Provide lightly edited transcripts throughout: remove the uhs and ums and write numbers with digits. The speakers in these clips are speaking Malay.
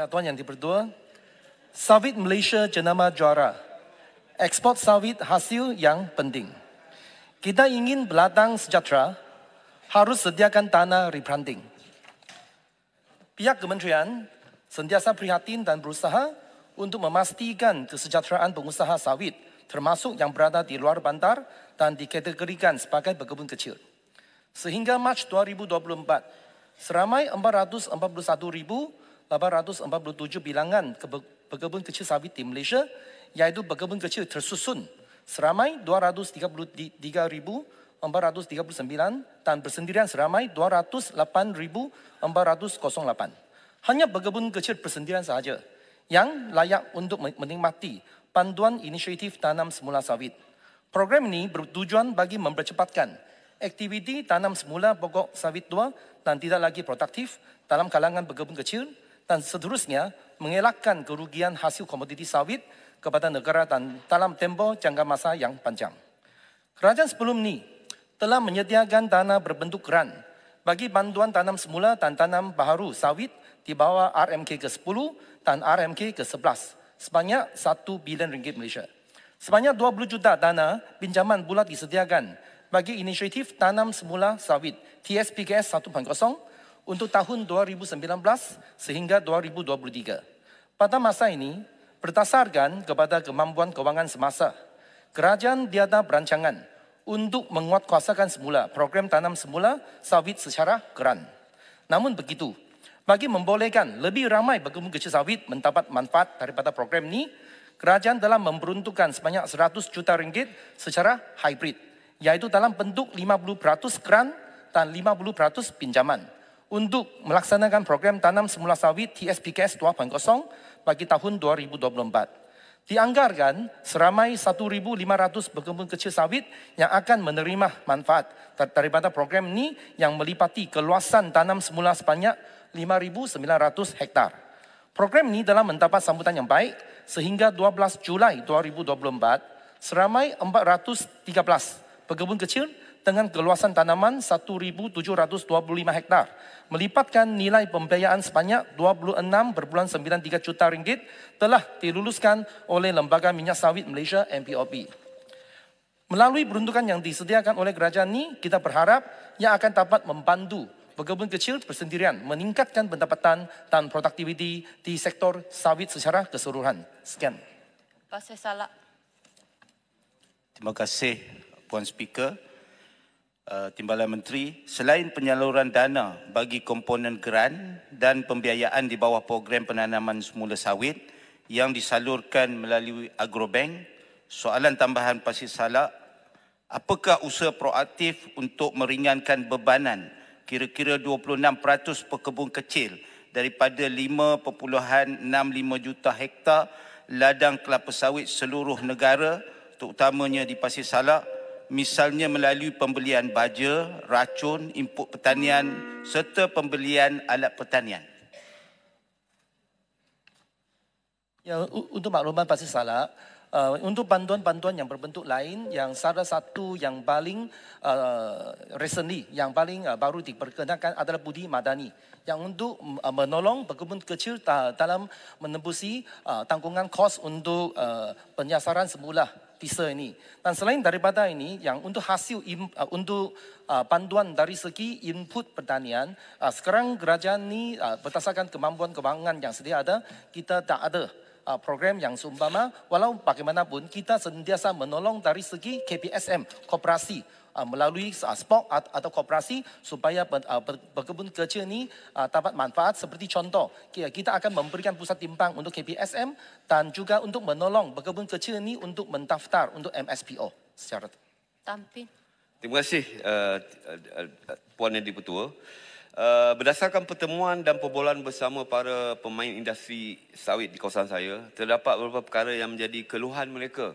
Ya, Tuan Yang Dipertua, sawit Malaysia jenama juara. Ekspor sawit hasil yang penting. Kita ingin berladang sejahtera, harus sediakan tanah replanting. Pihak kementerian sentiasa prihatin dan berusaha untuk memastikan kesejahteraan pengusaha sawit, termasuk yang berada di luar bandar dan dikategorikan sebagai pekebun kecil. Sehingga Mac 2024, seramai 441,847 bilangan pekebun kecil sawit di Malaysia, iaitu pekebun kecil tersusun seramai 233,439 dan bersendirian seramai 208,408. Hanya pekebun kecil bersendirian sahaja yang layak untuk menikmati panduan inisiatif tanam semula sawit. Program ini bertujuan bagi mempercepatkan aktiviti tanam semula pokok sawit tua dan tidak lagi produktif dalam kalangan pekebun kecil dan seterusnya mengelakkan kerugian hasil komoditi sawit kepada negara dan dalam tempoh jangka masa yang panjang. Kerajaan sebelum ini telah menyediakan dana berbentuk grant bagi bantuan tanam semula dan tanam baharu sawit di bawah RMK ke-10 dan RMK ke-11 sebanyak 1 bilion ringgit Malaysia. Sebanyak 20 juta dana pinjaman bulat disediakan bagi inisiatif tanam semula sawit TSPKS 1.0 untuk tahun 2019 sehingga 2023. Pada masa ini, berdasarkan kepada kemampuan kewangan semasa, kerajaan tiada berancangan untuk menguatkuasakan semula program tanam semula sawit secara grant. Namun begitu, bagi membolehkan lebih ramai pekebun kecil sawit mendapat manfaat daripada program ini, kerajaan telah memperuntukkan sebanyak 100 juta ringgit secara hybrid, iaitu dalam bentuk 50% grant dan 50% pinjaman untuk melaksanakan program tanam semula sawit TSPKS 2.0 bagi tahun 2024. Dianggarkan seramai 1,500 pekebun kecil sawit yang akan menerima manfaat daripada program ini yang melipati keluasan tanam semula sebanyak 5,900 hektar. Program ini telah mendapat sambutan yang baik sehingga 12 Julai 2024, seramai 413 pekebun kecil dengan keluasan tanaman 1,725 hektar melipatkan nilai pembiayaan sebanyak 26,93 juta ringgit telah diluluskan oleh Lembaga Minyak Sawit Malaysia MPOP. Melalui peruntukan yang disediakan oleh kerajaan ini, kita berharap ia akan dapat membantu pekebun kecil bersendirian meningkatkan pendapatan dan produktiviti di sektor sawit secara keseluruhan. Sekian. Pasal Salak. Terima kasih Puan Speaker. Timbalan Menteri, selain penyaluran dana bagi komponen grant dan pembiayaan di bawah program penanaman semula sawit yang disalurkan melalui Agrobank, soalan tambahan Pasir Salak, apakah usaha proaktif untuk meringankan bebanan kira-kira 26% pekebun kecil daripada 5.65 juta hektar ladang kelapa sawit seluruh negara, terutamanya di Pasir Salak, misalnya melalui pembelian baja, racun, input pertanian serta pembelian alat pertanian? Ya, untuk makluman Pasir Salak, untuk bantuan-bantuan yang berbentuk lain, yang salah satu yang paling recently, yang paling baru diperkenalkan adalah Budi Madani, yang untuk menolong pekebun kecil dalam menembusi tanggungan kos untuk penyasaran semula visa ini. Dan selain daripada ini, yang untuk hasil untuk bantuan dari segi input pertanian, sekarang kerajaan ini berdasarkan kemampuan kewangan yang sedia ada, kita tak ada program yang seumpama, walau bagaimanapun kita sentiasa menolong dari segi KPSM, koperasi, melalui spok atau koperasi supaya pekebun kecil ini dapat manfaat. Seperti contoh, kita akan memberikan pusat timbang untuk KPSM dan juga untuk menolong pekebun kecil ini untuk mendaftar untuk MSPO secara Tampin. Terima kasih Puan Yang Dipertua. Berdasarkan pertemuan dan perbualan bersama para pemain industri sawit di kawasan saya, terdapat beberapa perkara yang menjadi keluhan mereka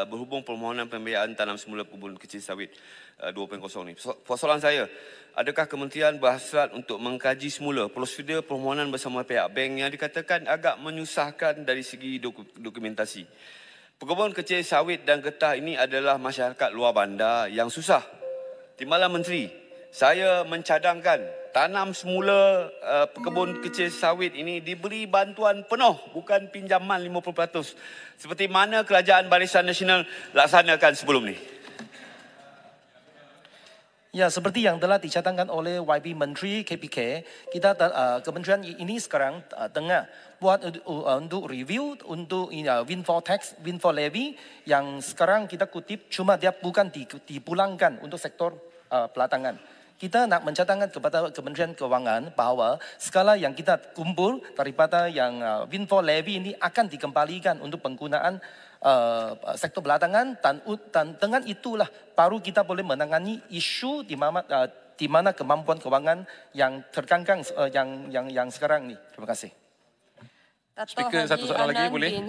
berhubung permohonan pembiayaan tanam semula pekebun kecil sawit 2.0 ini. Persoalan saya, adakah kementerian berhasrat untuk mengkaji semula prosedur permohonan bersama pihak bank yang dikatakan agak menyusahkan dari segi dokumentasi? Pekebun kecil sawit dan getah ini adalah masyarakat luar bandar yang susah. Timbalan Menteri, saya mencadangkan tanam semula pekebun kecil sawit ini diberi bantuan penuh, bukan pinjaman 50%. Seperti mana Kerajaan Barisan Nasional laksanakan sebelum ni. Ya, seperti yang telah dicadangkan oleh YB Menteri KPK, kita kementerian ini sekarang tengah buat untuk review untuk windfall tax, windfall levy yang sekarang kita kutip cuma dia bukan dipulangkan untuk sektor pelatangan. Kita nak mencadangkan kepada Kementerian Keuangan bahawa skala yang kita kumpul daripada yang windfall levy ini akan dikembalikan untuk penggunaan sektor belakangan dan dengan itulah baru kita boleh menangani isu di mana kemampuan keuangan yang terkangkang yang sekarang ni. Terima kasih. Dato' Speaker, Haji satu soalan lagi Anand boleh? bin